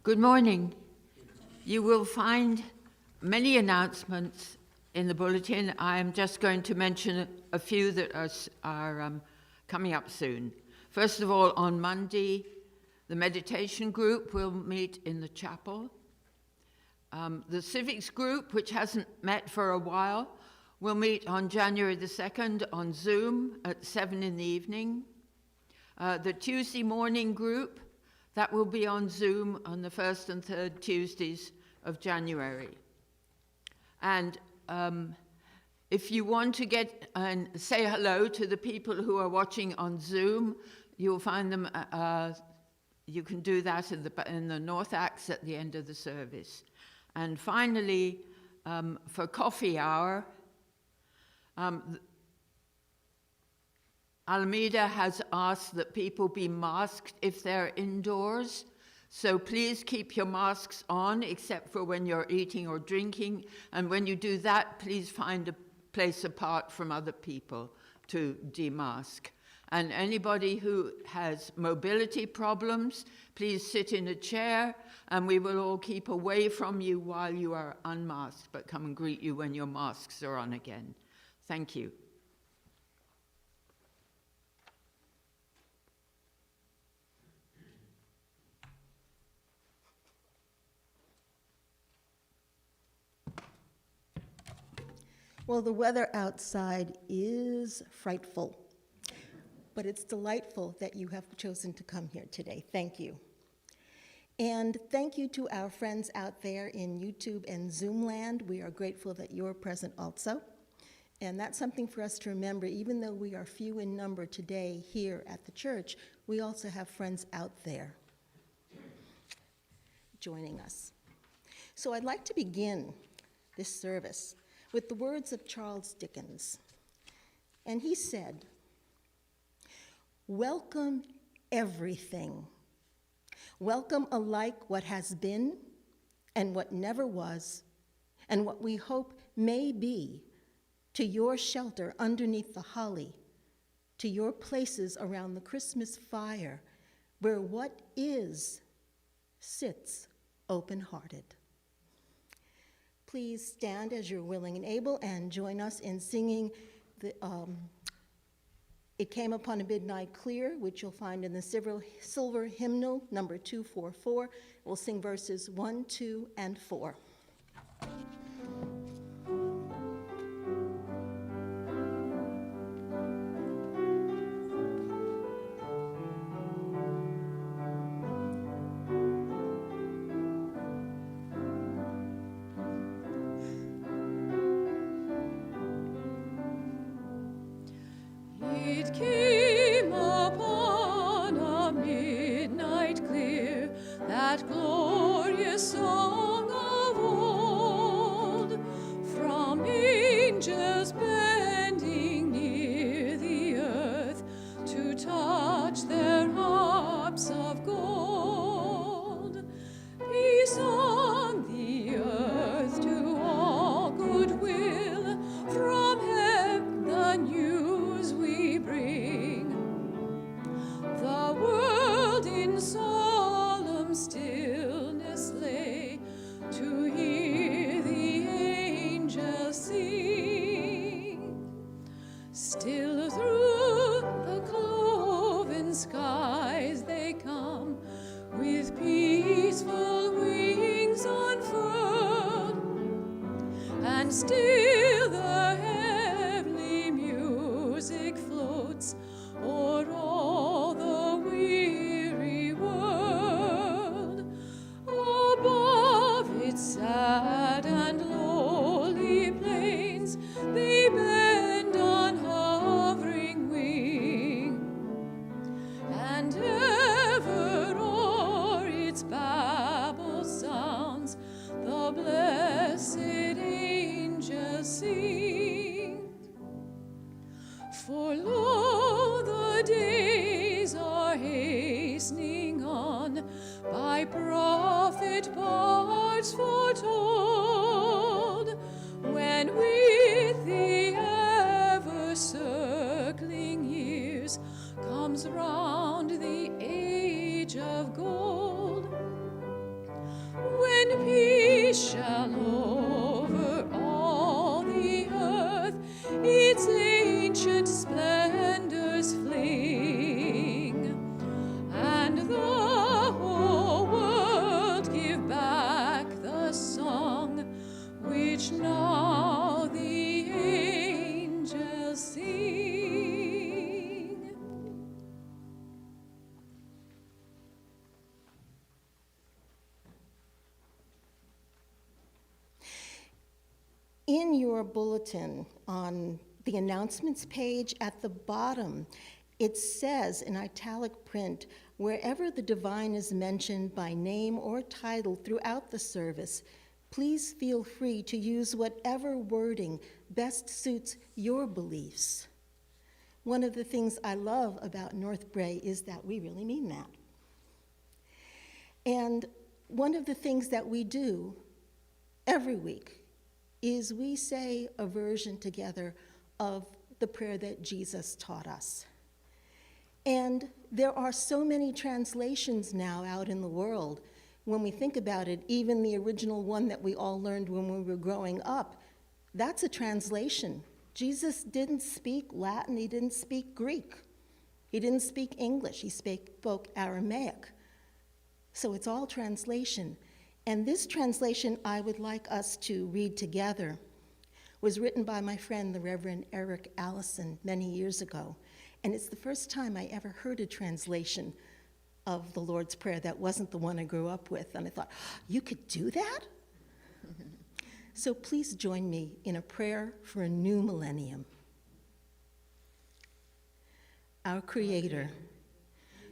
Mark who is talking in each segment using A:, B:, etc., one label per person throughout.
A: Good morning. You will find many announcements in the bulletin. I am just going to mention a few that are coming up soon. First of all, on Monday, the meditation group will meet in the chapel. The civics group, which hasn't met for a while, will meet on January the 2nd on Zoom at 7 in the evening. The Tuesday morning group, that will be on Zoom on the 1st and 3rd Tuesdays of January. And if you want to get and say hello to the people who are watching on Zoom, you'll find them, you can do that in the North Acts at the end of the service. And finally, for coffee hour, Alameda has asked that people be masked if they're indoors. So please keep your masks on, except for when you're eating or drinking. And when you do that, please find a place apart from other people to demask. And anybody who has mobility problems, please sit in a chair, and we will all keep away from you while you are unmasked, but come and greet you when your masks are on again. Thank you.
B: Well, the weather outside is frightful, but it's delightful that you have chosen to come here today. Thank you. And thank you to our friends out there in YouTube and Zoom land. We are grateful that you're present also. And that's something for us to remember. Even though we are few in number today here at the church, we also have friends out there joining us. So I'd like to begin this service with the words of Charles Dickens. And he said, "Welcome everything. Welcome alike what has been and what never was, and what we hope may be, to your shelter underneath the holly, to your places around the Christmas fire, where what is sits open-hearted." Please stand as you're willing and able and join us in singing It Came Upon a Midnight Clear, which you'll find in the silver hymnal number 244. We'll sing verses 1, 2, and 4.
C: It came upon a midnight clear, that glorious song of old, from angels bending near the earth to touch their harps of gold. Peace on the earth to all goodwill, from heaven the news we bring. The world in solemn stillness lay to hear the angels sing. Still through the cloven skies they come, with peaceful wings unfurled, and still the heavenly music floats o'er all the weary world. Above its sad and lowly plains they bend on hovering wing, and ever o'er its babble sounds the blessed angels
B: In your bulletin, on the announcements page at the bottom, it says in italic print, wherever the divine is mentioned by name or title throughout the service, please feel free to use whatever wording best suits your beliefs. One of the things I love about Northbrae is that we really mean that. And one of the things that we do every week is we say a version together of the prayer that Jesus taught us. And there are so many translations now out in the world. When we think about it, even the original one that we all learned when we were growing up, that's a translation. Jesus didn't speak Latin, he didn't speak Greek. He didn't speak English, he spoke Aramaic. So it's all translation. And this translation I would like us to read together was written by my friend, the Reverend Eric Allison, many years ago. And it's the first time I ever heard a translation of the Lord's Prayer that wasn't the one I grew up with. And I thought, you could do that? So please join me in a prayer for a new millennium. Our Creator,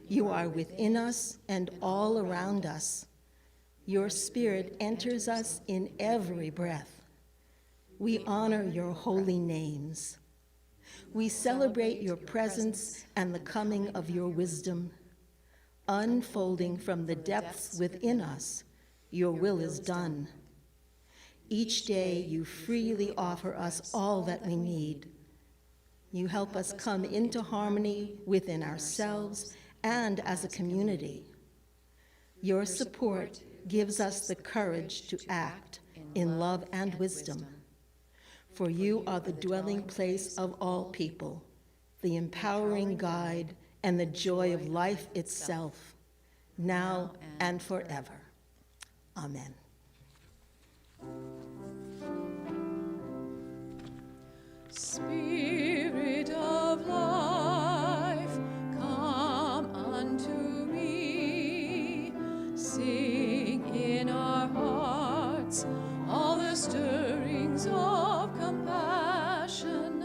B: you are within us and all around us. Your Spirit enters us in every breath. We honor your holy names. We celebrate your presence and the coming of your wisdom. Unfolding from the depths within us, your will is done. Each day you freely offer us all that we need. You help us come into harmony within ourselves and as a community. Your support gives us the courage to act in love and wisdom. For you are the dwelling place of all people, the empowering guide, and the joy of life itself, now and forever. Amen.
C: Spirit of life, come unto me. Sing in our hearts all the stirrings of compassion.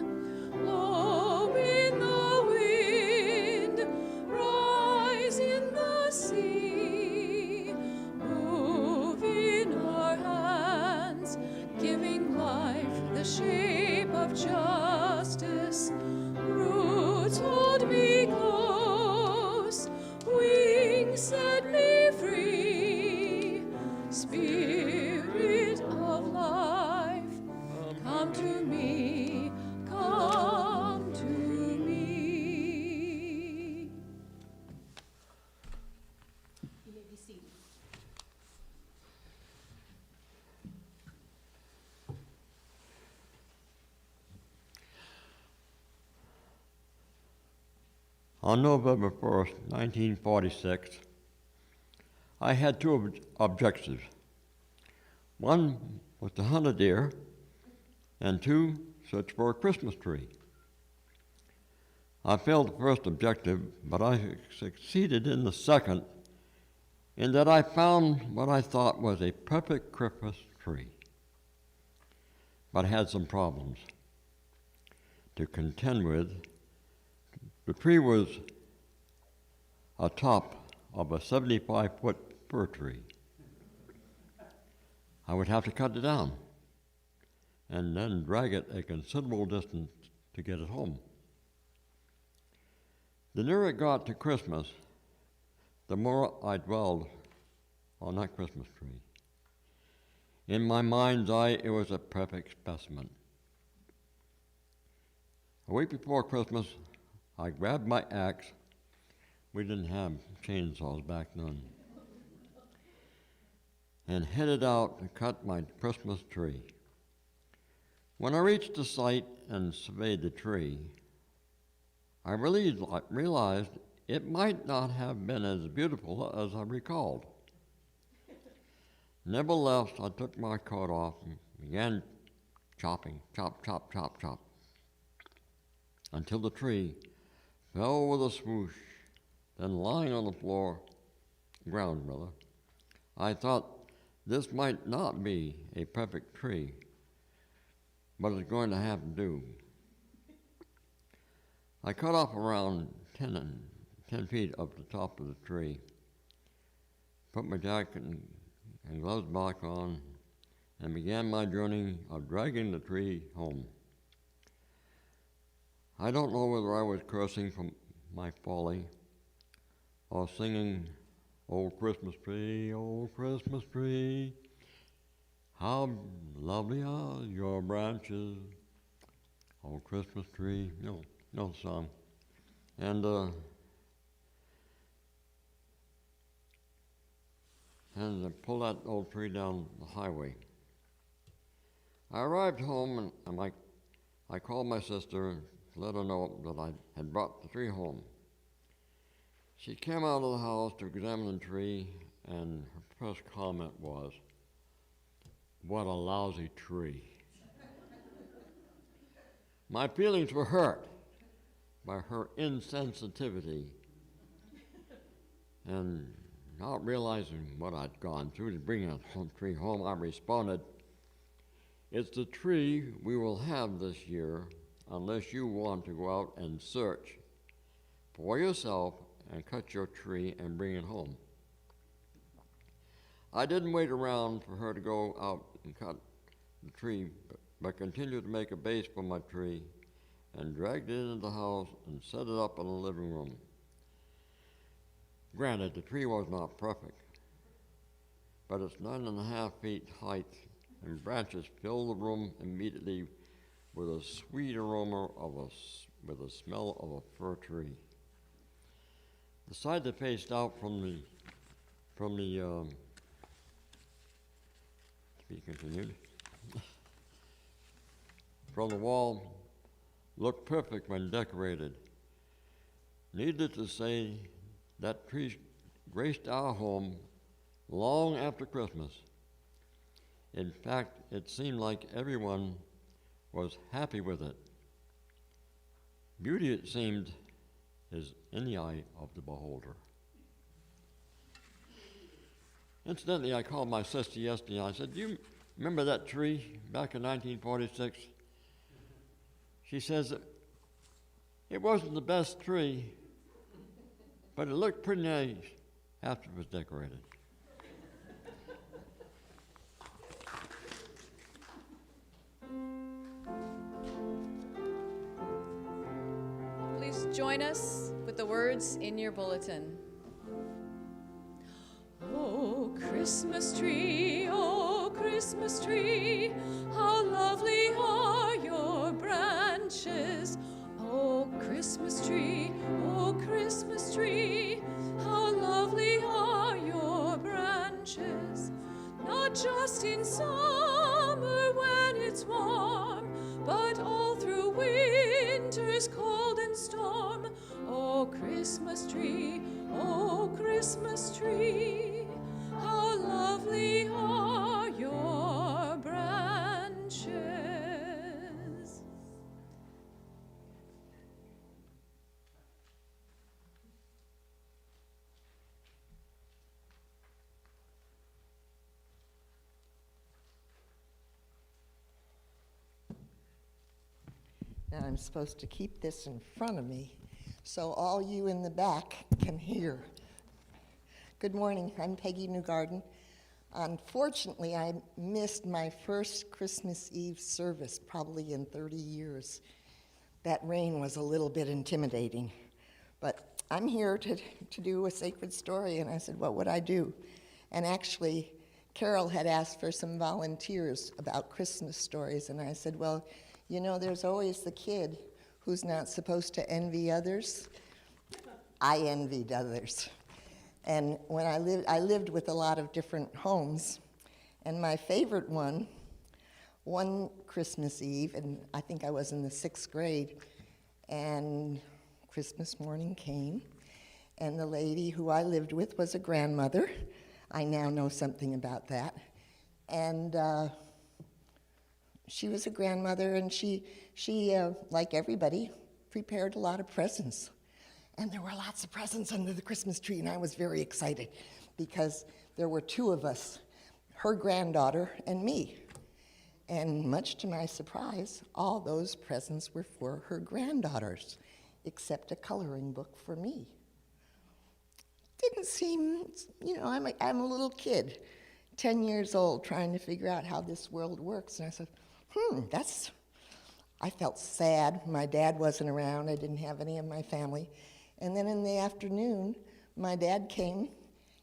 C: Blow in the wind, rise in the sea. Move in our hands, giving life the shape of justice. Roots hold me close, wings set me free. Spirit of life, come to me, come to me.
B: You may be seated.
D: On November 1st, 1946, I had two objectives. One was to hunt a deer, and two, search for a Christmas tree. I failed the first objective, but I succeeded in the second, in that I found what I thought was a perfect Christmas tree, but had some problems to contend with. The tree was atop of a 75-foot fir tree. I would have to cut it down and then drag it a considerable distance to get it home. The nearer it got to Christmas, the more I dwelled on that Christmas tree. In my mind's eye, it was a perfect specimen. A week before Christmas, I grabbed my axe. We didn't have chainsaws back then. And headed out to cut my Christmas tree. When I reached the site and surveyed the tree, I realized it might not have been as beautiful as I recalled. Nevertheless, I took my coat off and began chopping, chop, chop, chop, chop, until the tree fell with a swoosh, then lying on the ground, I thought this might not be a perfect tree, but it's going to have to do. I cut off around 10 feet of the top of the tree, put my jacket and gloves back on, and began my journey of dragging the tree home. I don't know whether I was cursing from my folly or singing, "Old Christmas tree, old Christmas tree, how lovely are your branches, old Christmas tree." No song. And I pulled that old tree down the highway. I arrived home and I called my sister and let her know that I had brought the tree home. She came out of the house to examine the tree, and her first comment was, "What a lousy tree." My feelings were hurt by her insensitivity, and not realizing what I'd gone through to bring that tree home, I responded, "It's the tree we will have this year unless you want to go out and search for yourself and cut your tree and bring it home." I didn't wait around for her to go out and cut the tree, but continued to make a base for my tree and dragged it into the house and set it up in the living room. Granted, the tree was not perfect, but its 9.5 feet height and branches filled the room immediately with a sweet aroma with the smell of a fir tree. The side that faced out from the to be continued, from the wall looked perfect when decorated. Needless to say, that tree graced our home long after Christmas. In fact, it seemed like everyone was happy with it. Beauty, it seemed, is in the eye of the beholder. Incidentally, I called my sister yesterday and I said, "Do you remember that tree back in 1946? She says, "It wasn't the best tree, but it looked pretty nice after it was decorated."
C: Please join us with the words in your bulletin. Oh, Christmas tree, how lovely are your branches. Oh, Christmas tree, how lovely are your branches. Not just in summer when it's warm, but all through winter's cold and storm. Oh, Christmas tree, how lovely are your branches.
B: Now I'm supposed to keep this in front of me so all you in the back can hear. Good morning, I'm Peggy Newgarden. Unfortunately, I missed my first Christmas Eve service probably in 30 years. That rain was a little bit intimidating, but I'm here to do a sacred story, and I said, what would I do? And actually, Carol had asked for some volunteers about Christmas stories, and I said, well, you know, there's always the kid who's not supposed to envy others. I envied others. And when I lived with a lot of different homes, and my favorite one Christmas Eve, and I think I was in the 6th grade, and Christmas morning came, and the lady who I lived with was a grandmother. I now know something about that. And she was a grandmother, and she like everybody, prepared a lot of presents. And there were lots of presents under the Christmas tree, and I was very excited because there were 2 of us, her granddaughter and me.
E: And much to my surprise, all those presents were for her granddaughters, except a coloring book for me. Didn't seem, I'm a little kid, 10 years old, trying to figure out how this world works. And I said, I felt sad. My dad wasn't around. I didn't have any of my family. And then in the afternoon, my dad came,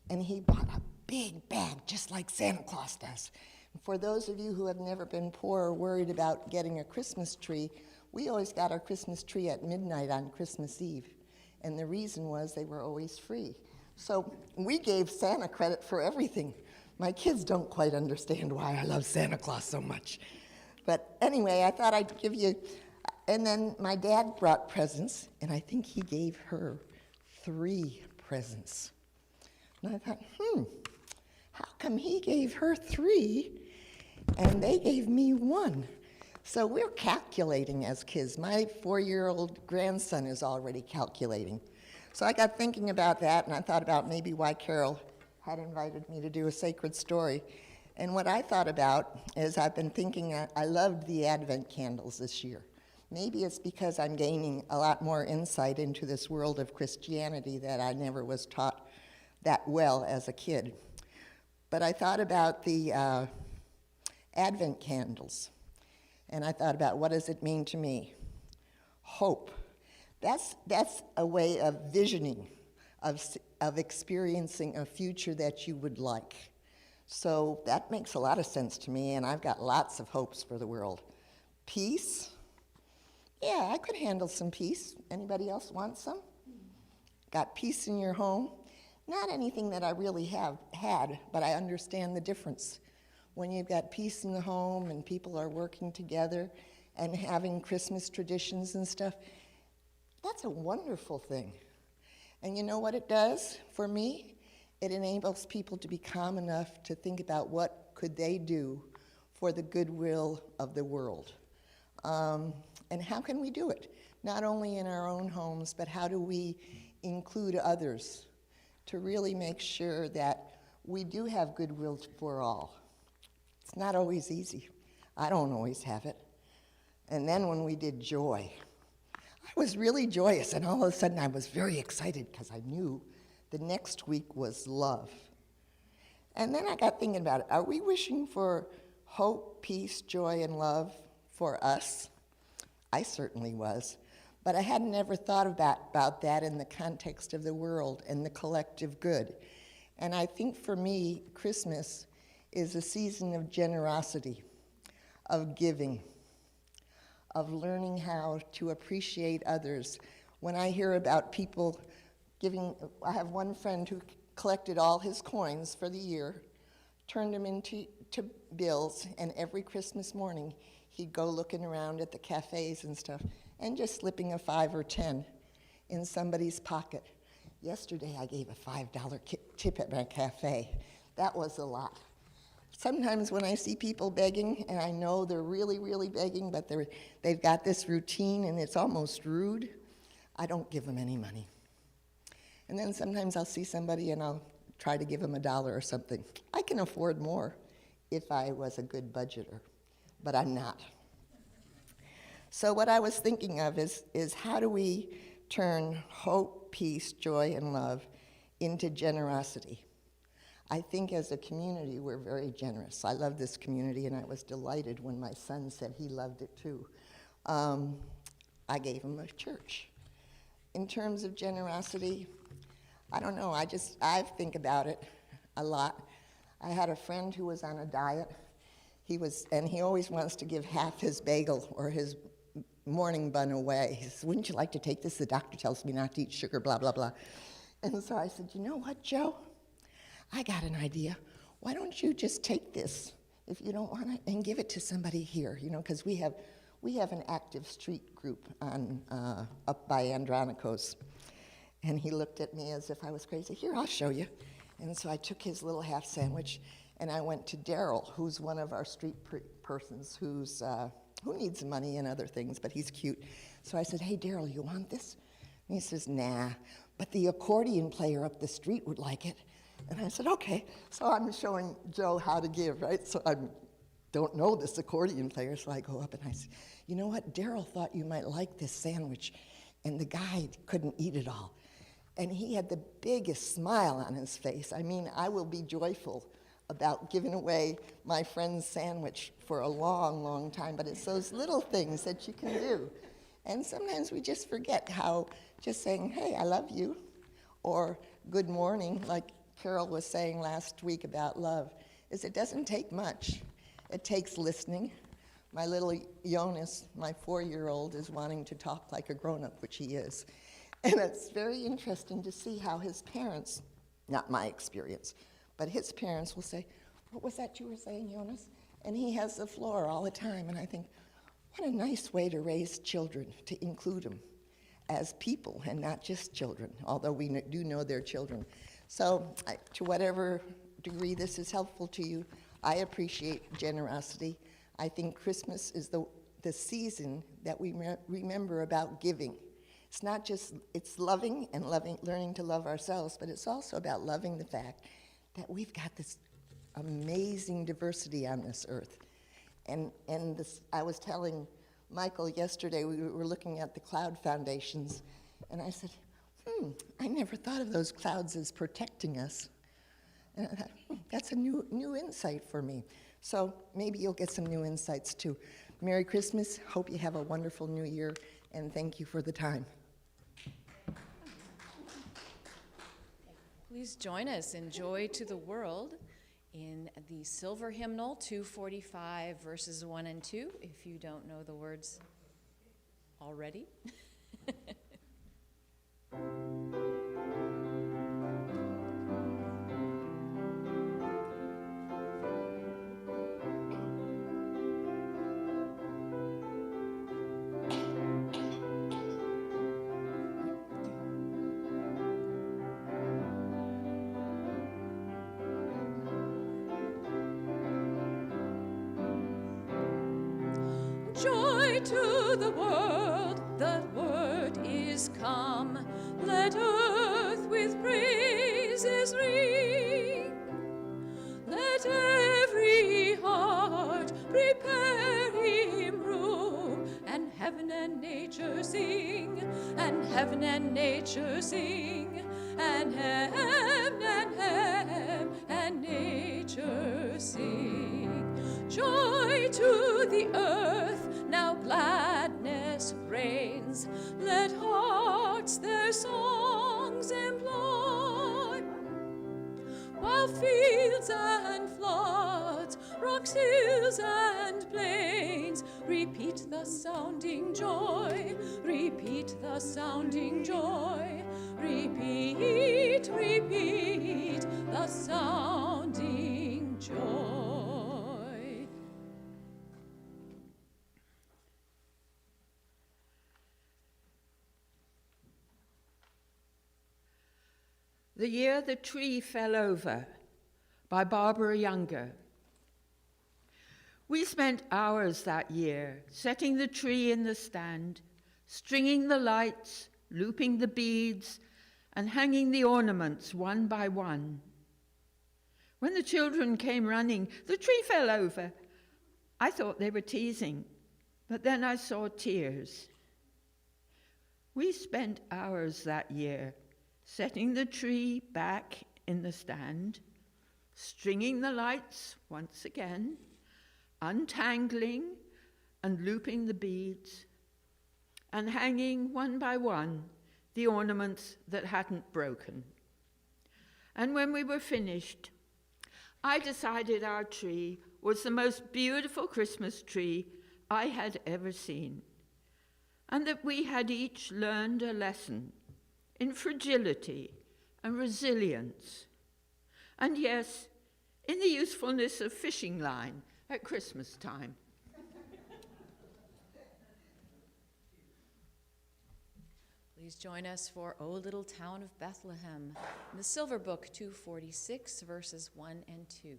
E: and he bought a big bag, just like Santa Claus does. And for those of you who have never been poor or worried about getting a Christmas tree, we always got our Christmas tree at midnight on Christmas Eve. And the reason was they were always free. So we gave Santa credit for everything. My kids don't quite understand why I love Santa Claus so much. But anyway, I thought I'd give you, and then my dad brought presents, and I think he gave her 3 presents. And I thought, how come he gave her 3 and they gave me 1? So we're calculating as kids. My 4-year-old grandson is already calculating. So I got thinking about that, and I thought about maybe why Carol had invited me to do a sacred story. And what I thought about is I've been thinking, I loved the Advent candles this year. Maybe it's because I'm gaining a lot more insight into this world of Christianity that I never was taught that well as a kid. But I thought about the Advent candles, and I thought about what does it mean to me? Hope. That's a way of visioning, of experiencing a future that you would like. So that makes a lot of sense to me, and I've got lots of hopes for the world. Peace? Yeah, I could handle some peace. Anybody else want some? Got peace in your home? Not anything that I really have had, but I understand the difference. When you've got peace in the home and people are working together and having Christmas traditions and stuff, that's a wonderful thing. And you know what it does for me? It enables people to be calm enough to think about what could they do for the goodwill of the world. And how can we do it? Not only in our own homes, but how do we include others to really make sure that we do have goodwill for all? It's not always easy. I don't always have it. And then when we did joy, I was really joyous, and all of a sudden I was very excited because I knew the next week was love. And then I got thinking about it. Are we wishing for hope, peace, joy, and love for us? I certainly was. But I hadn't ever thought about that in the context of the world and the collective good. And I think for me, Christmas is a season of generosity, of giving, of learning how to appreciate others. When I hear about people giving, I have one friend who collected all his coins for the year, turned them into bills, and every Christmas morning he'd go looking around at the cafes and stuff and just slipping a 5 or 10 in somebody's pocket. Yesterday I gave a $5 tip at my cafe. That was a lot. Sometimes when I see people begging, and I know they're really, really begging, but they've got this routine and it's almost rude, I don't give them any money. And then sometimes I'll see somebody and I'll try to give them $1 or something. I can afford more if I was a good budgeter, but I'm not. So what I was thinking of is how do we turn hope, peace, joy, and love into generosity? I think as a community, we're very generous. I love this community, and I was delighted when my son said he loved it too. I gave him a church. In terms of generosity, I don't know, I think about it a lot. I had a friend who was on a diet. And he always wants to give half his bagel or his morning bun away. He says, wouldn't you like to take this? The doctor tells me not to eat sugar, blah, blah, blah. And so I said, you know what, Joe? I got an idea. Why don't you just take this, if you don't want it, and give it to somebody here, because we have an active street group up by Andronikos. And he looked at me as if I was crazy. Here, I'll show you. And so I took his little half sandwich, and I went to Daryl, who's one of our street persons who needs money and other things, but he's cute. So I said, hey, Daryl, you want this? And he says, nah, but the accordion player up the street would like it. And I said, okay. So I'm showing Joe how to give, right? So I'm don't know this accordion player, so I go up and I say, you know what, Daryl thought you might like this sandwich, and the guy couldn't eat it all. And he had the biggest smile on his face. I mean, I will be joyful about giving away my friend's sandwich for a long, long time, but it's those little things that you can do. And sometimes we just forget how just saying, hey, I love you, or good morning, like Carol was saying last week about love, is it doesn't take much. It takes listening. My little Jonas, my 4-year-old, is wanting to talk like a grown-up, which he is. And it's very interesting to see how his parents, not my experience, but his parents will say, what was that you were saying, Jonas? And he has the floor all the time. And I think, what a nice way to raise children, to include them as people and not just children, although we do know they're children. So to whatever degree this is helpful to you, I appreciate generosity. I think Christmas is the season that we remember about giving. It's not just, it's loving and learning to love ourselves, but it's also about loving the fact that we've got this amazing diversity on this earth. And this, I was telling Michael yesterday, we were looking at the cloud foundations, and I said, I never thought of those clouds as protecting us. And I thought, that's a new insight for me. So maybe you'll get some new insights too. Merry Christmas, hope you have a wonderful new year, and thank you for the time.
C: Please join us in Joy to the World in the Silver Hymnal 245 verses 1 and 2, if you don't know the words already. Joy to the world, the word is come. Let earth with praises ring. Let every heart prepare him room, and heaven and nature sing, and heaven and nature sing, and heaven and nature sing. Joy to the earth, now gladness reigns. Let hearts their songs employ, while fields and floods, rocks, hills, and plains repeat the sounding joy, repeat the sounding joy, repeat, repeat the sounding joy.
A: The Year the Tree Fell Over by Barbara Younger. We spent hours that year setting the tree in the stand, stringing the lights, looping the beads, and hanging the ornaments one by one. When the children came running, the tree fell over. I thought they were teasing, but then I saw tears. We spent hours that year setting the tree back in the stand, stringing the lights once again, untangling and looping the beads, and hanging one by one the ornaments that hadn't broken. And when we were finished, I decided our tree was the most beautiful Christmas tree I had ever seen, and that we had each learned a lesson in fragility and resilience, and yes, in the usefulness of fishing line at Christmas time.
C: Please join us for O Little Town of Bethlehem, in the Silver Book 246, verses 1 and 2.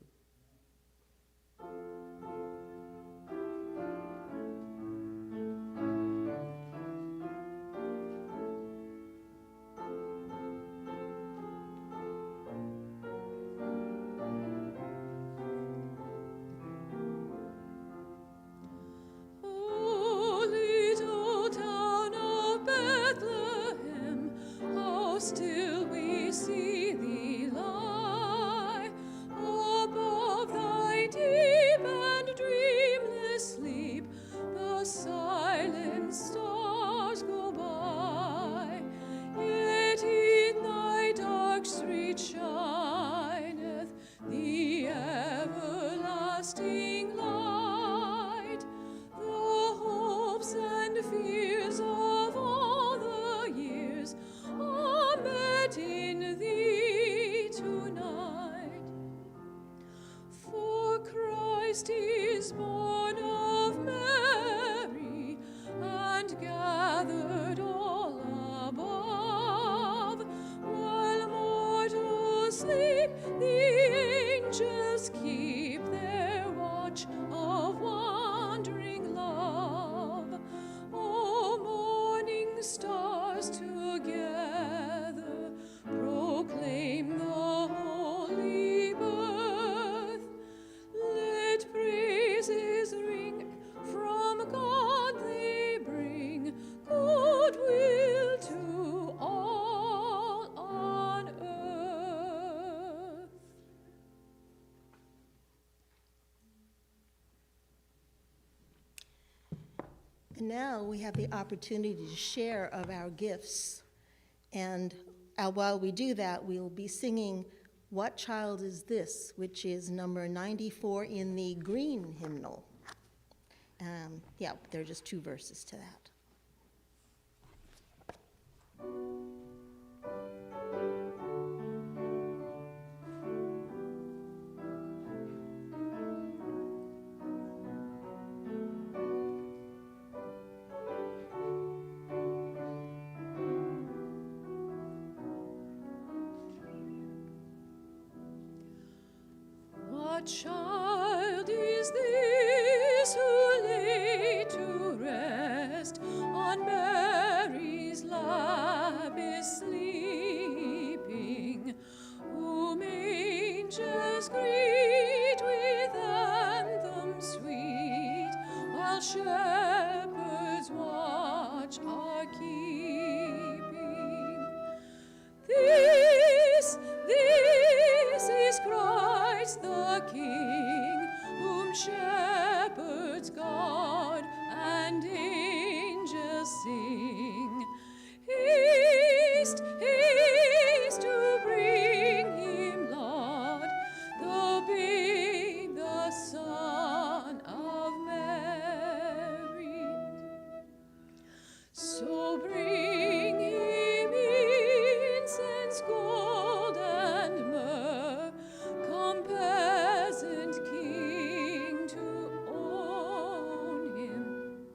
C: Christ is born of Mary, and gathered all above. While mortals sleep, the angels keep their watch of wandering love. O morning stars together proclaim the holy birth. Let praises ring, from God they bring goodwill to all on earth.
B: And now we have the opportunity to share of our gifts. And while we do that, we'll be singing What Child Is This?, which is number 94 in the green hymnal. There are just 2 verses to that.
C: What child is this who lay to rest on Mary's lap is sleeping, whom angels greet with anthems sweet, while shepherds watch are keeping? This is Christ the King, whom shepherds guard and angels sing. Haste, haste to bring him, Lord, the babe, the Son of Mary. So bring him incense, gold, and myrrh. Come, peasant king, to own him.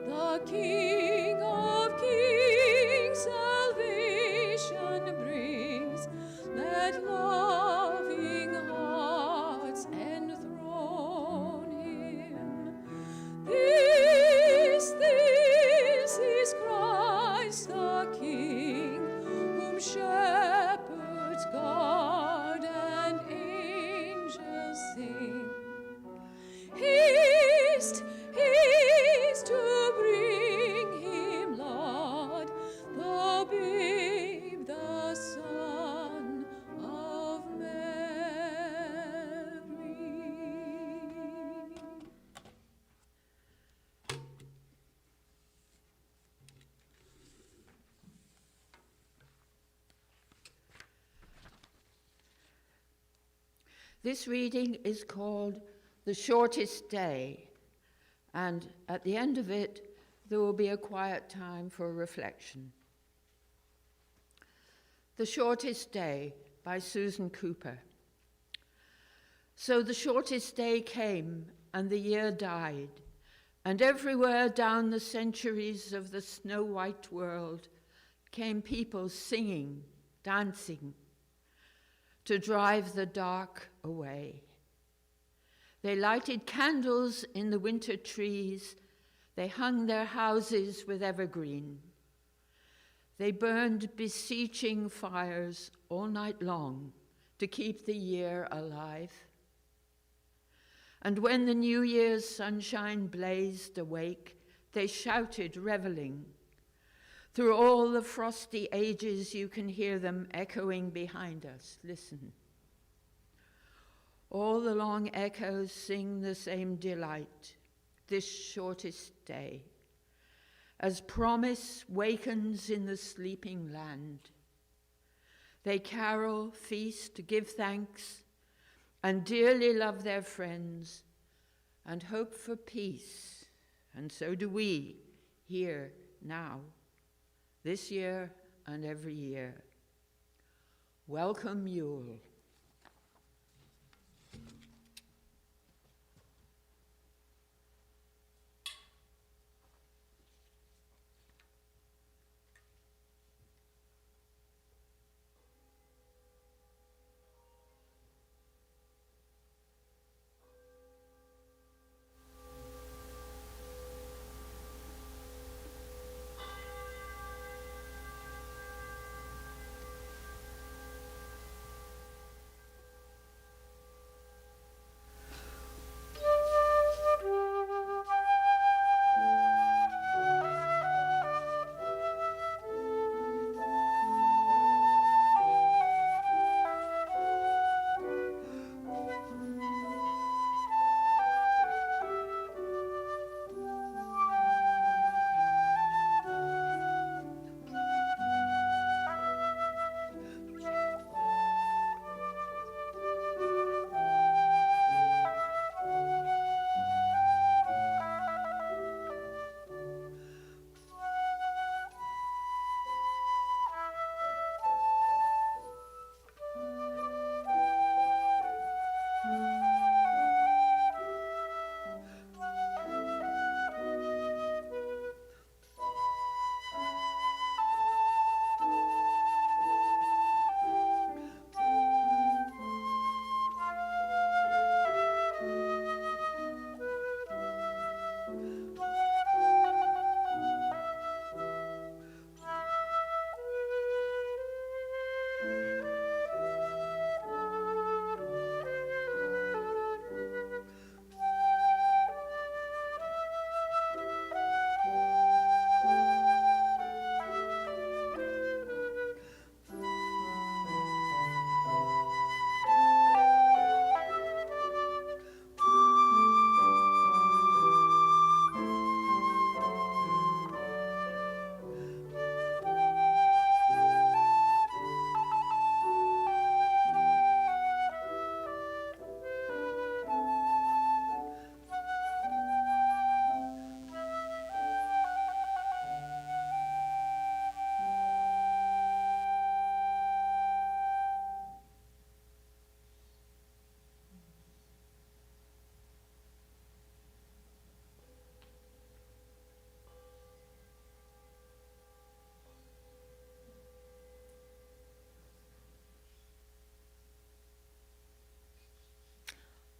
C: The King of kings salvation brings. Let loving hearts enthrone him. This is Christ the King, whom shepherds guard and angels sing. Haste, haste to bring him, Lord, the babe, the Son of Mary.
A: This reading is called The Shortest Day, and at the end of it, there will be a quiet time for reflection. The Shortest Day by Susan Cooper. So the shortest day came, and the year died, and everywhere down the centuries of the snow-white world came people singing, dancing, to drive the dark away. They lighted candles in the winter trees. They hung their houses with evergreen. They burned beseeching fires all night long to keep the year alive. And when the New Year's sunshine blazed awake, they shouted, reveling. Through all the frosty ages, you can hear them echoing behind us. Listen. All the long echoes sing the same delight, this shortest day, as promise wakens in the sleeping land. They carol, feast, give thanks, and dearly love their friends, and hope for peace, and so do we here now, this year and every year. Welcome, Yule.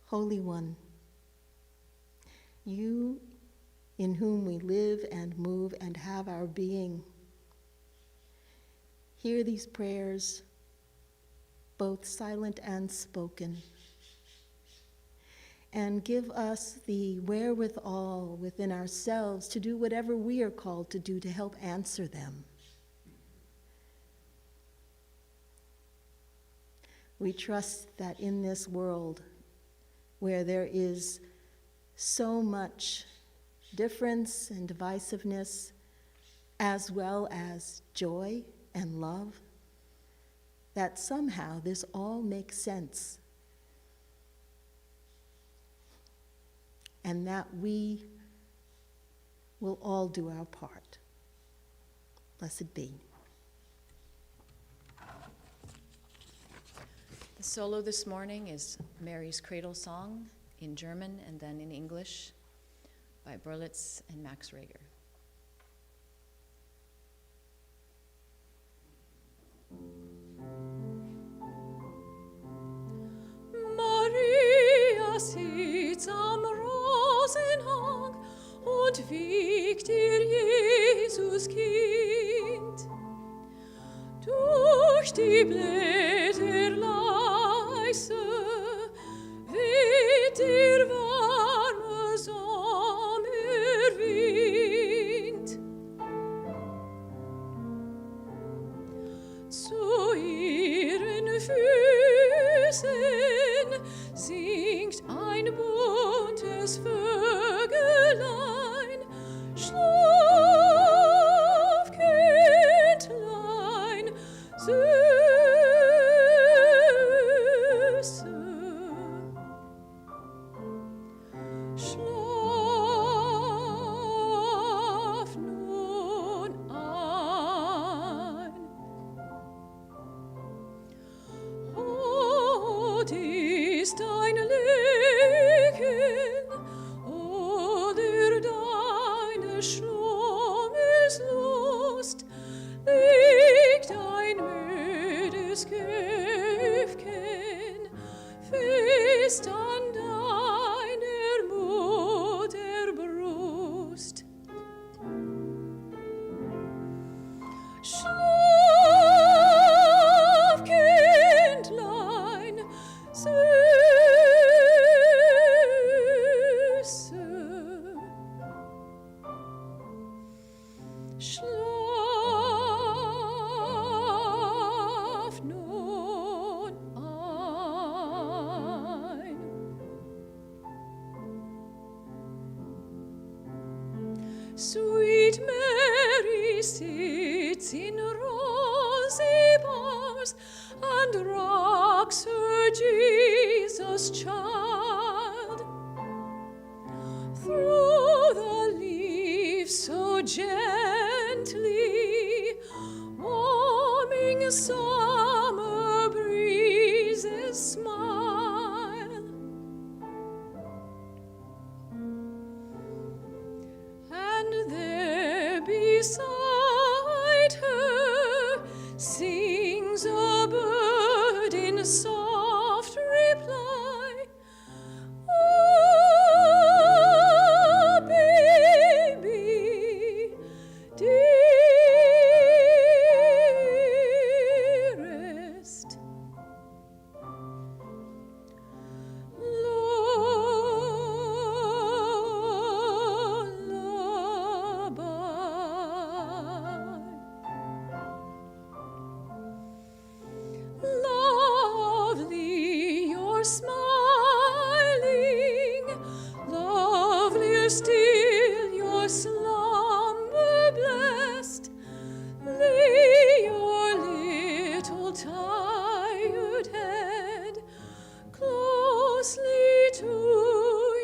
B: Holy One, you in whom we live and move and have our being, hear these prayers, both silent and spoken, and give us the wherewithal within ourselves to do whatever we are called to do to help answer them. We trust that in this world where there is so much difference and divisiveness, as well as joy and love, that somehow this all makes sense, and that we will all do our part. Blessed be.
C: The solo this morning is Mary's Cradle song in German and then in English by Berlitz and Max Rager.
F: Maria sitzt am Rosenhang und wiegt ihr Jesuskind. Durch die Blätter leise weht der warme Sommerwind. Zu ihren Füßen singt ein buntes Vögelein. Schlaf, Kindlein, süße. Schlaf nun ein. Rot ist dein Legen, oder deine Schlummerslust, liegt ein müdes Köpfchen fest an deiner Mutter Brust. Schlaf, Kindlein, süße. Schlaf nun ein. Sweet Mary sits in rosy bowers and rocks her Jesus child through the leaves so gently, warming summer breezes smile. And there beside her sings a bird in soft reply. Oh, baby, dearest. Lovely, you're smiling, lovelier still your slumber blessed. Lay your little tired head closely to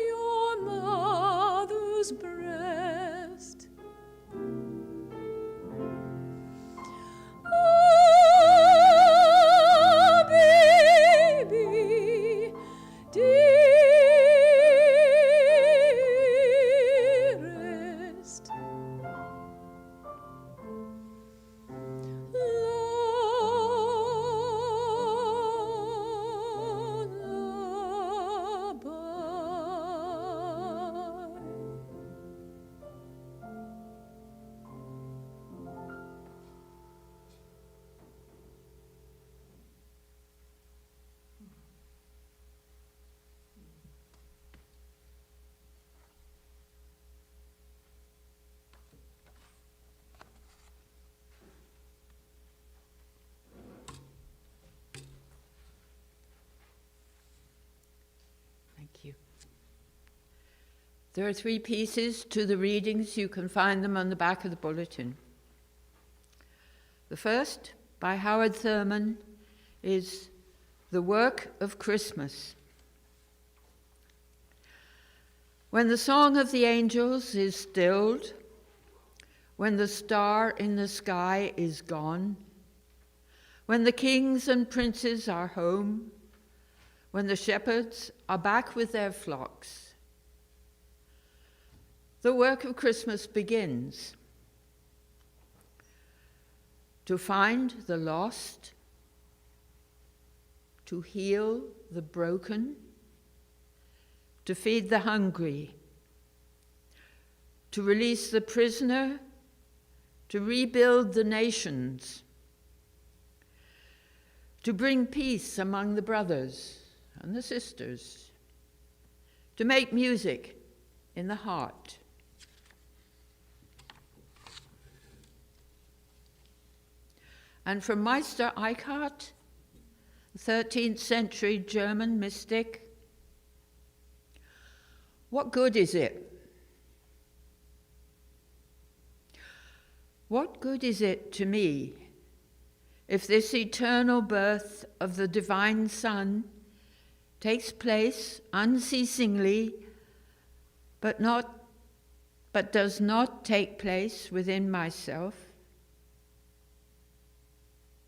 F: your mother's breast. Oh, baby, dearest.
A: Thank you. There are 3 pieces to the readings. You can find them on the back of the bulletin. The first, by Howard Thurman, is The Work of Christmas. When the song of the angels is stilled, when the star in the sky is gone, when the kings and princes are home, when the shepherds are back with their flocks, the work of Christmas begins. To find the lost, to heal the broken, to feed the hungry, to release the prisoner, to rebuild the nations, to bring peace among the brothers and the sisters, to make music in the heart. And from Meister Eckhart, the 13th century German mystic, what good is it? What good is it to me if this eternal birth of the divine Son takes place unceasingly, but does not take place within myself?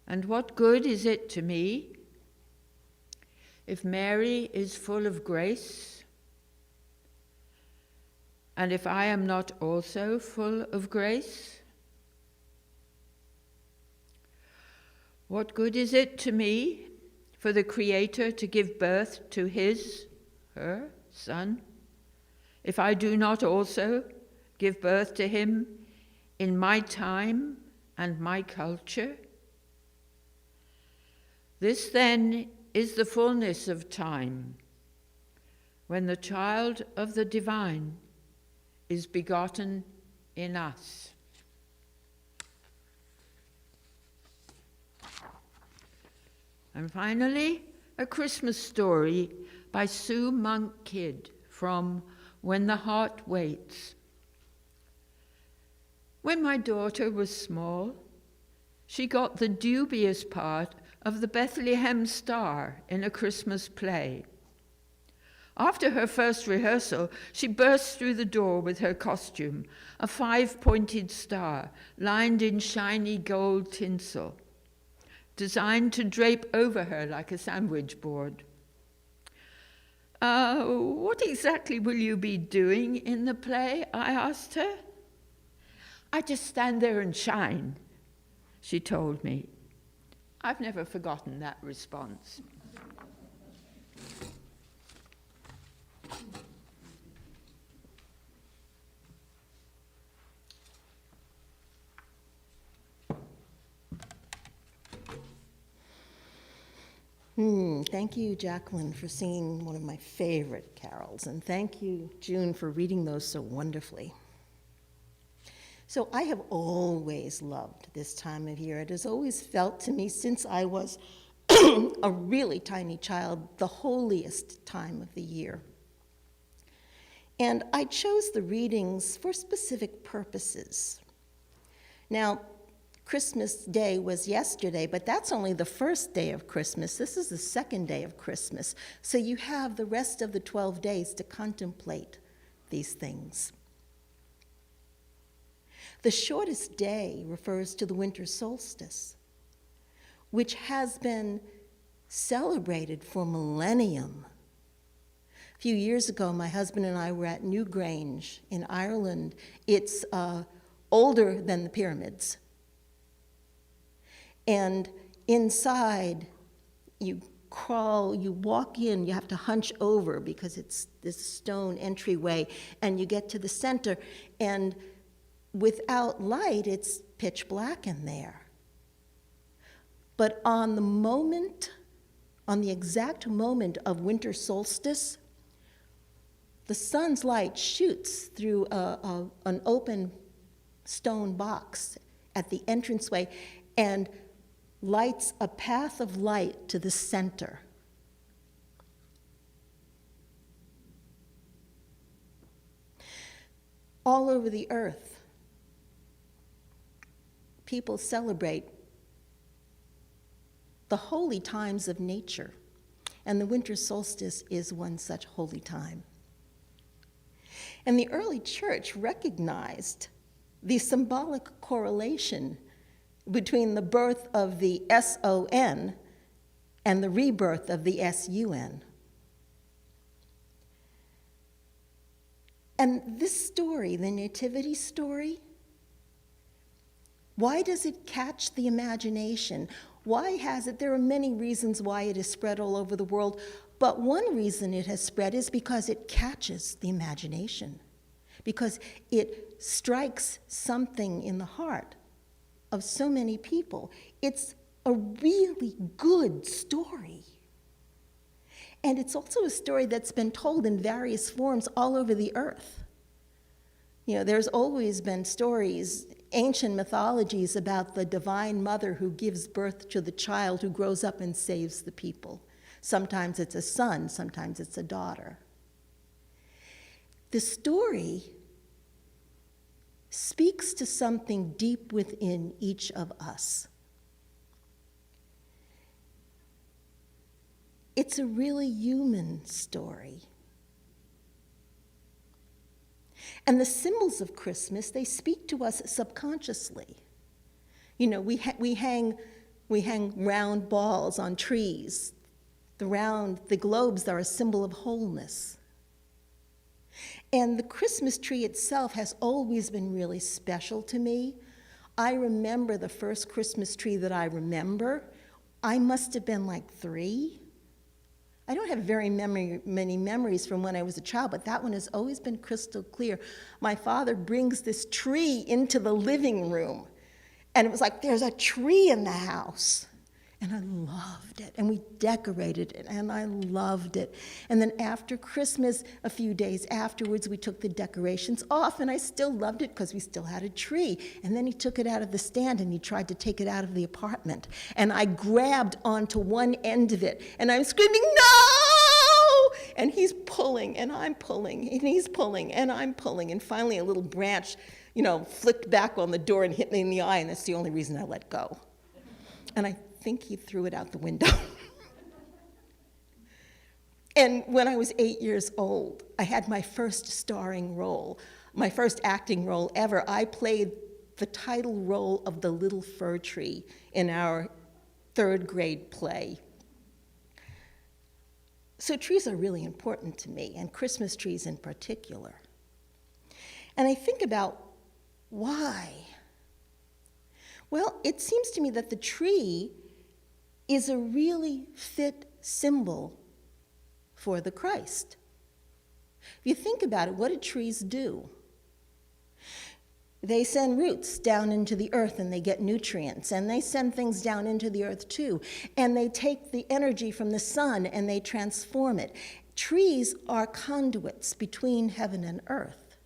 A: And what good is it to me if Mary is full of grace, and if I am not also full of grace? What good is it to me for the Creator to give birth to her Son, if I do not also give birth to him in my time and my culture? This then is the fullness of time, when the child of the divine is begotten in us. And finally, a Christmas story by Sue Monk Kidd from When the Heart Waits. When my daughter was small, she got the dubious part of the Bethlehem Star in a Christmas play. After her first rehearsal, she burst through the door with her costume, a 5-pointed star lined in shiny gold tinsel, designed to drape over her like a sandwich board. What exactly will you be doing in the play?" I asked her. "I just stand there and shine," she told me. I've never forgotten that response.
B: Thank you, Jacqueline, for singing one of my favorite carols, and thank you, June, for reading those so wonderfully. So I have always loved this time of year. It has always felt to me, since I was a really tiny child, the holiest time of the year. And I chose the readings for specific purposes. Now, Christmas Day was yesterday, but that's only the first day of Christmas. This is the second day of Christmas. So you have the rest of the 12 days to contemplate these things. The shortest day refers to the winter solstice, which has been celebrated for Millennium. A few years ago, my husband and I were at Newgrange in Ireland. It's older than the pyramids. And inside, you crawl, you walk in, you have to hunch over because it's this stone entryway, and you get to the center, and without light, it's pitch black in there. But on the exact moment of winter solstice, the sun's light shoots through an open stone box at the entranceway and lights a path of light to the center. All over the earth, people celebrate the holy times of nature, and the winter solstice is one such holy time. And the early church recognized the symbolic correlation between the birth of the S-O-N and the rebirth of the S-U-N. And this story, the nativity story, why does it catch the imagination? Why has it? There are many reasons why it is spread all over the world, but one reason it has spread is because it catches the imagination, because it strikes something in the heart of so many people. It's a really good story. And it's also a story that's been told in various forms all over the earth. You know, there's always been stories, ancient mythologies about the divine mother who gives birth to the child who grows up and saves the people. Sometimes it's a son, sometimes it's a daughter. The story speaks to something deep within each of us. It's a really human story. And the symbols of Christmas, they speak to us subconsciously. You know, we hang round balls on trees. The globes are a symbol of wholeness. And the Christmas tree itself has always been really special to me. I remember the first Christmas tree that I remember. I must have been like 3. I don't have very many memories from when I was a child, but that one has always been crystal clear. My father brings this tree into the living room, and it was like, there's a tree in the house. And I loved it, and we decorated it, and I loved it. And then after Christmas, a few days afterwards, we took the decorations off, and I still loved it because we still had a tree. And then he took it out of the stand, and he tried to take it out of the apartment. And I grabbed onto one end of it, and I'm screaming, no! And he's pulling, and I'm pulling, and he's pulling, and I'm pulling. And finally, a little branch, flicked back on the door and hit me in the eye, and that's the only reason I let go. And I think he threw it out the window. And when I was 8 years old, I had my first starring role, my first acting role ever. I played the title role of the little fir tree in our 3rd grade play. So trees are really important to me, and Christmas trees in particular. And I think about why. Well, it seems to me that the tree is a really fit symbol for the Christ. If you think about it, what do trees do? They send roots down into the earth and they get nutrients, and they send things down into the earth too, and they take the energy from the sun and they transform it. Trees are conduits between heaven and earth.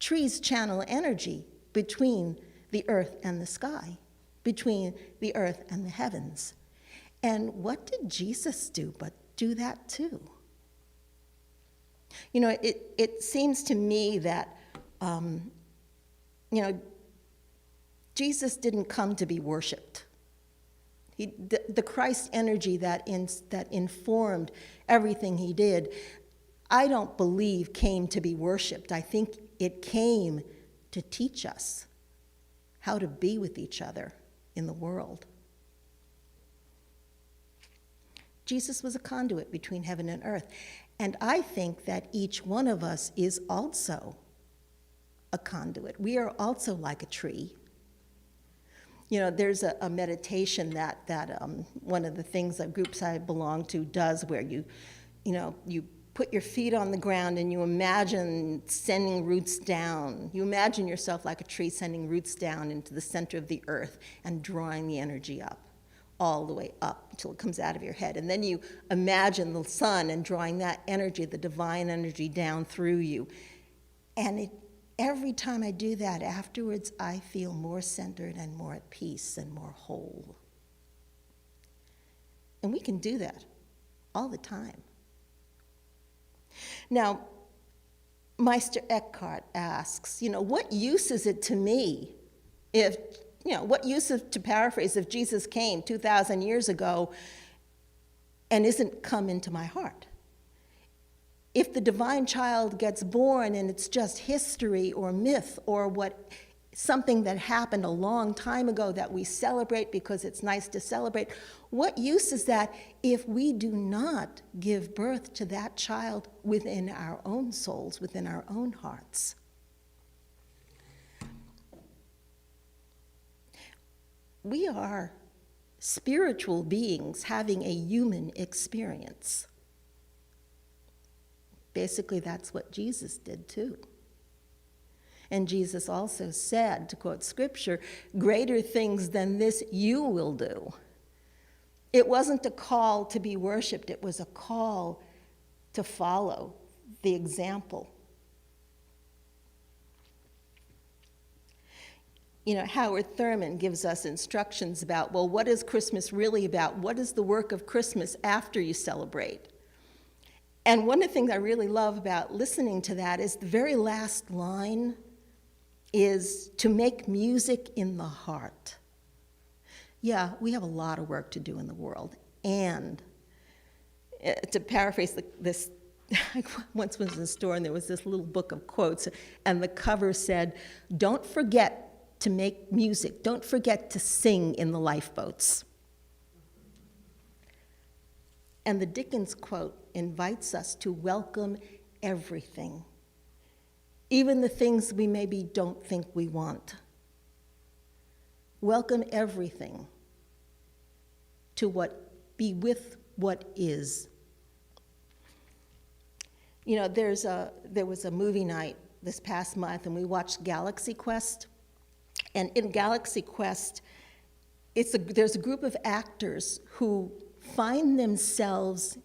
B: Trees channel energy between the earth and the sky, between the earth and the heavens. And what did Jesus do but do that too? It seems to me that, Jesus didn't come to be worshipped. The Christ energy that informed everything he did, I don't believe came to be worshipped. I think it came to teach us how to be with each other in the world. Jesus was a conduit between heaven and earth. And I think that each one of us is also a conduit. We are also like a tree. There's a meditation that one of the things that groups I belong to does, where you put your feet on the ground and you imagine sending roots down. You imagine yourself like a tree sending roots down into the center of the earth and drawing the energy up, all the way up until it comes out of your head. And then you imagine the sun and drawing that energy, the divine energy, down through you. And every time I do that, afterwards, I feel more centered and more at peace and more whole. And we can do that all the time. Now, Meister Eckhart asks, what use is it to me if, what use of, to paraphrase, if Jesus came 2,000 years ago and isn't come into my heart? If the divine child gets born and it's just history or myth or something that happened a long time ago that we celebrate because it's nice to celebrate, what use is that if we do not give birth to that child within our own souls, within our own hearts? We are spiritual beings having a human experience. Basically, that's what Jesus did too. And Jesus also said, to quote scripture, "Greater things than this you will do." It wasn't a call to be worshiped, it was a call to follow the example. Howard Thurman gives us instructions about, well, what is Christmas really about? What is the work of Christmas after you celebrate? And one of the things I really love about listening to that is the very last line is to make music in the heart. Yeah, we have a lot of work to do in the world. And to paraphrase this, I once was in a store and there was this little book of quotes, and the cover said, "Don't forget to make music. Don't forget to sing in the lifeboats." And the Dickens quote invites us to welcome everything, even the things we maybe don't think we want. Welcome everything to be with what is. There was a movie night this past month, and we watched Galaxy Quest. And in Galaxy Quest, there's a group of actors who find themselves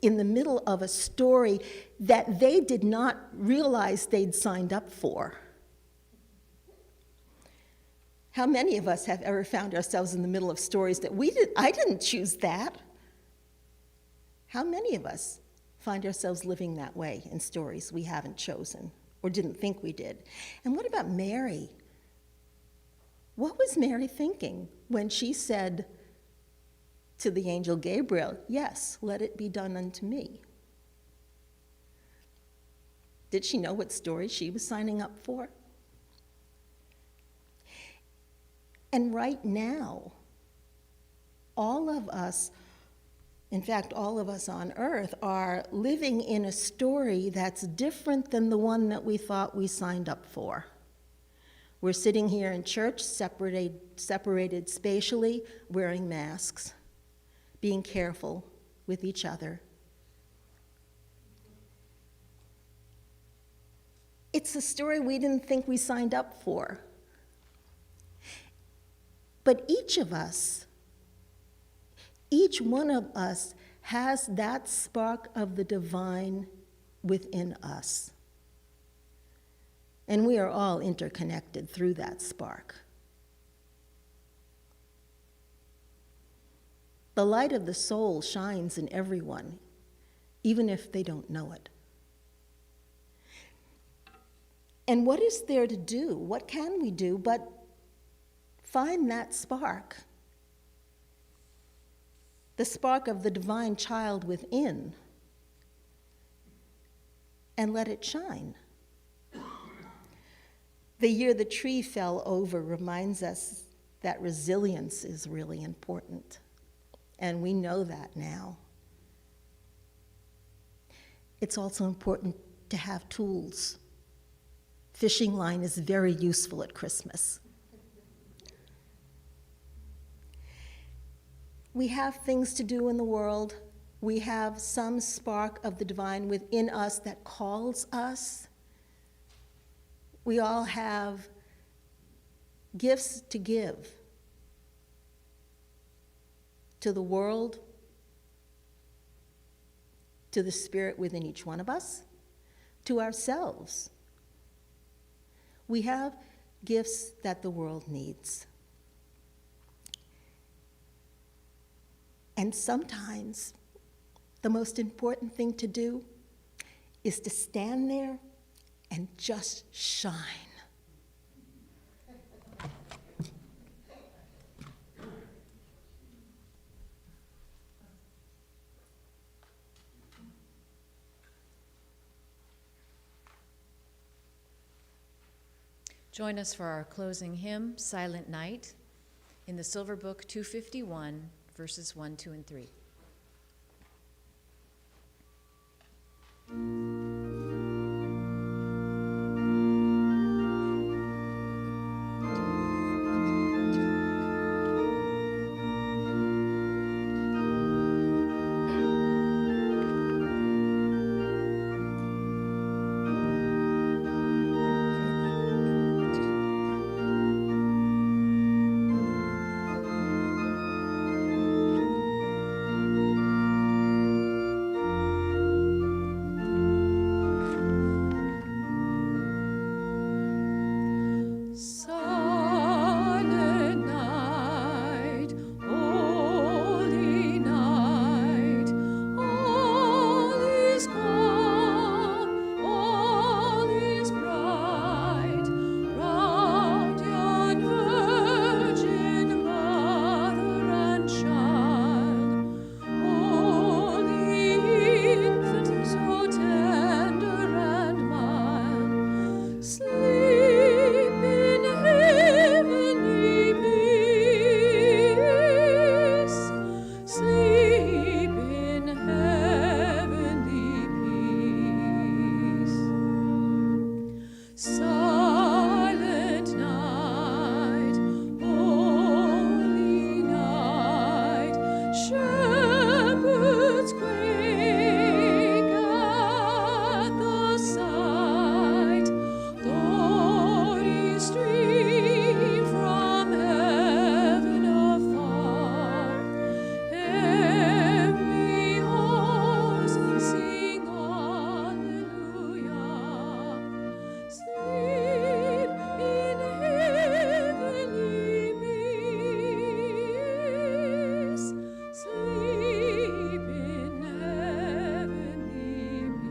B: in the middle of a story that they did not realize they'd signed up for. How many of us have ever found ourselves in the middle of stories that I didn't choose that? How many of us find ourselves living that way in stories we haven't chosen or didn't think we did? And what about Mary? What was Mary thinking when she said to the angel Gabriel, "Yes, let it be done unto me"? Did she know what story she was signing up for? And right now, all of us, in fact, all of us on earth, are living in a story that's different than the one that we thought we signed up for. We're sitting here in church, separated spatially, wearing masks, being careful with each other. It's a story we didn't think we signed up for. But each of us, each one of us has that spark of the divine within us. And we are all interconnected through that spark. The light of the soul shines in everyone, even if they don't know it. And what is there to do? What can we do but find that spark? The spark of the divine child within, and let it shine. The year the tree fell over reminds us that resilience is really important, and we know that now. It's also important to have tools. Fishing line is very useful at Christmas. We have things to do in the world. We have some spark of the divine within us that calls us. We all have gifts to give to the world, to the spirit within each one of us, to ourselves. We have gifts that the world needs. And sometimes the most important thing to do is to stand there just shine.
C: Join us for our closing hymn, Silent Night, in the Silver Book 251, verses 1, 2, and 3.
F: Silent night, holy night, all is calm, all is bright, round yon Virgin Mother and Child, holy infant, so tender and mild, sleep in heavenly peace, sleep in heavenly peace. Silent night, holy night, shepherds quake at the sight, glory stream from heaven afar, heavenly hosts sing hallelujah. Sleep in heavenly peace, sleep in heavenly peace.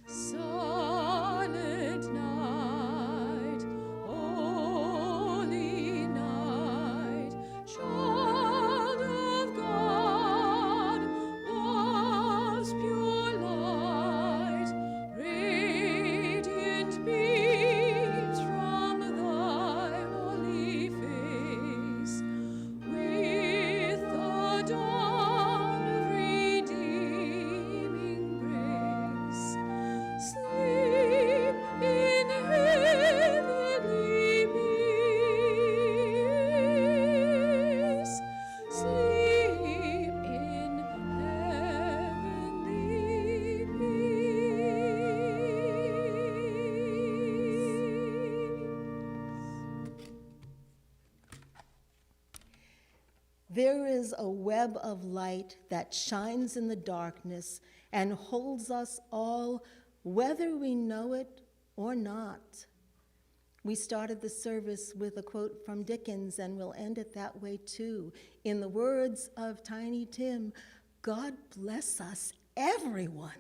F: Silent night, holy night, child of God, love's pure light, radiant beams from thy holy face, with the dawn of redeeming grace. Sleep in heavenly peace, sleep in heavenly peace.
B: There is a web of light that shines in the darkness and holds us all, whether we know it or not. We started the service with a quote from Dickens, and we'll end it that way too. In the words of Tiny Tim, God bless us, everyone.